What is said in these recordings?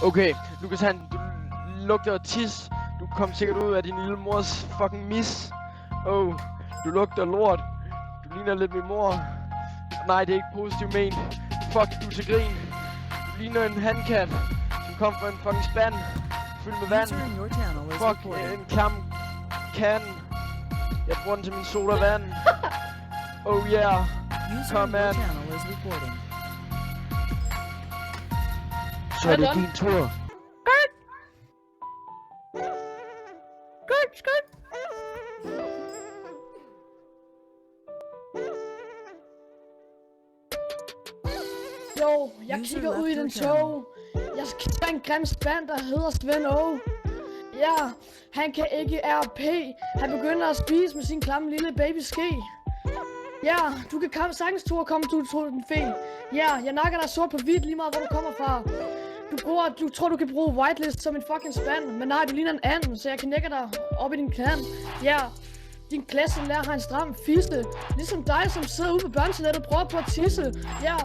Okay, Lukas han, du lugter af tis. Du kom sikkert ud af din lille mors fucking mis. Oh, du lugter lort. Du ligner lidt min mor. Nej, det er ikke positivt ment. Fuck, du er til grin. Du ligner en handkat, som kom fra en fucking spand fyldt med vand. Fuck, en klam kan. Jeg bruger den til min sodavand. Oh yeah, kom an. Så er det din tur. Jo, jeg kigger ud i den tog. Jeg skal tage en grim spand, der hedder Svend O. Ja, han kan ikke RP. Han begynder at spise med sin klamme lille babyske. Ja, du kan sagtens komme til den fe. Ja, jeg nakker dig sort på hvidt lige meget, hvor du kommer fra. Du tror, du kan bruge whitelist som en fucking spand, men nej, du ligner en anden, så jeg knækker dig op i din kan. Ja, din klasselærer har en stram fisse. Ligesom dig, som sidder ude på børnetoilettet og prøver på at tisse. Ja,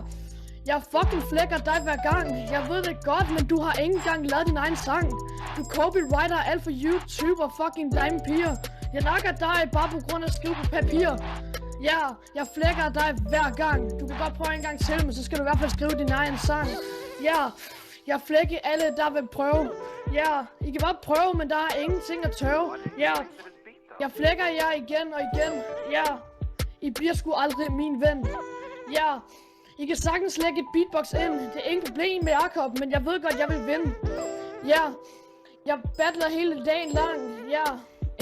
jeg fucking flækker dig hver gang. Jeg ved det godt, men du har ikke engang lavet din egen sang. Du copywriter alt for YouTube og fucking dime piger. Jeg nakker dig bare på grund af at skrive på papir. Ja, jeg flækker dig hver gang. Du kan godt prøve en gang til, men så skal du i hvert fald skrive din egen sang. Ja, jeg flækker alle, der vil prøve. Ja, I kan bare prøve, men der er ingenting at tøve. Ja, jeg flækker jer igen og igen. Ja, I bliver sgu aldrig min ven. Ja, I kan sagtens lægge et beatbox ind. Det er ingen problem med Jakob, men jeg ved godt, jeg vil vinde. Ja, jeg battler hele dagen lang. Ja,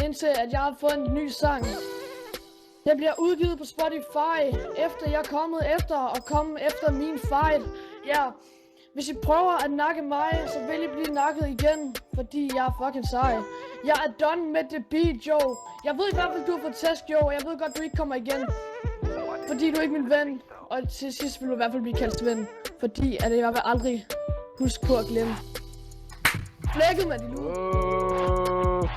indtil at jeg har fået en ny sang. Den bliver udgivet på Spotify, efter jeg er kommet efter og komme efter min fight. Ja, hvis I prøver at nakke mig, så vil I blive nakket igen, fordi jeg er fucking sej. Jeg er done med det beat, Joe. Jeg ved i hvert fald, du har fået test, Joe, og jeg ved godt, du ikke kommer igen. Fordi du er ikke min ven, og til sidst vil du i hvert fald blive kaldt Svend. Fordi at jeg vil aldrig huske på at glemme. Flækket, mand, i lue.